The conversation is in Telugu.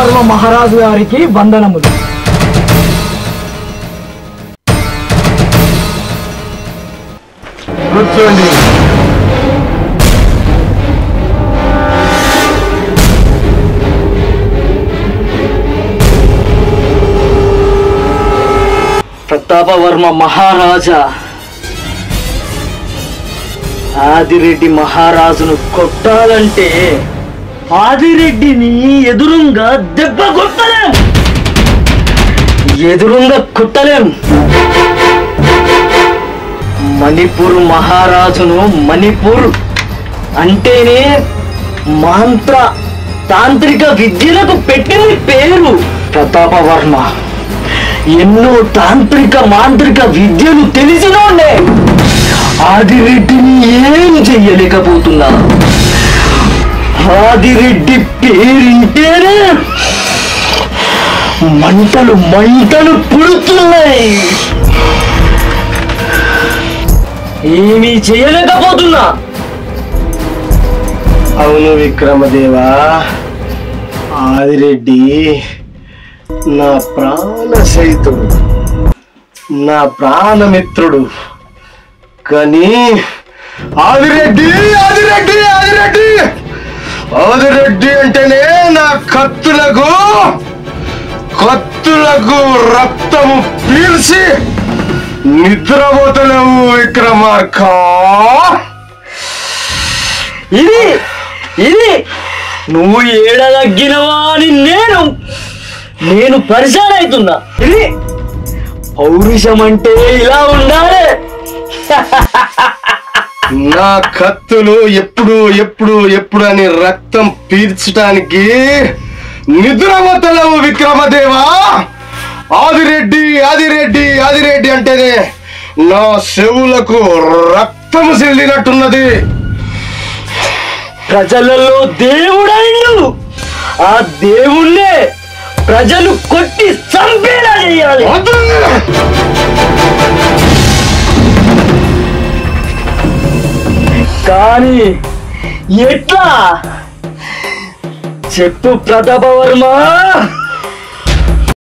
ప్రతాపవర్మ మహారాజు గారికి వందనములు. కూర్చోండి. ప్రతాపవర్మ మహారాజా, ఆదిరెడ్డి మహారాజును కొట్టాలంటే ఆదిరెడ్డిని ఎదురుంగా దెబ్బ కొట్టలేం, ఎదురుంగా కొట్టలేం. మణిపూర్ మహారాజును మణిపూర్ అంటేనే మంత్ర తాంత్రిక విద్యలకు పెట్టింది పేరు ప్రతాపవర్మ. ఎన్నో తాంత్రిక మాంత్రిక విద్యలు తెలిసినోండే ఆదిరెడ్డిని ఏం చెయ్యలేకపోతున్నా. ఆదిరెడ్డి పేరింటేనే మంటలు మంటలు పుడుతున్నాయి. ఏమీ చేయలేకపోతున్నా. అవును విక్రమదేవా, ఆదిరెడ్డి నా ప్రాణ సైతుడు, నా ప్రాణమిత్రుడు. కానీ ఆదిరెడ్డి ఆదిరెడ్డి ఆదిరెడ్డి ఆదిరెడ్డి అంటేనే నా కత్తులకు రక్తము పీల్చి నిద్రపోతలేవు విక్రమార్క. ఇది ఇది నువ్వు ఏడదగ్గినవా అని నేను పరిశాన్ అవుతున్నా. ఇది పౌరుషం అంటే ఇలా ఉండాలి. నా కత్తులు ఎప్పుడు ఎప్పుడు ఎప్పుడు అని రక్తం పీల్చడానికి నిద్రపోతలేవు విక్రమదేవా. ఆదిరెడ్డి ఆదిరెడ్డి ఆదిరెడ్డి అంటేనే నా చెవులకు రక్తము చెల్లినట్టున్నది. ప్రజలలో దేవుడైండు, ఆ దేవుణ్ణే ప్రజలు కొట్టి చంపేలా చేయాలి. కానీ ఎట్లా చెప్పు ప్రతాపవర్మ.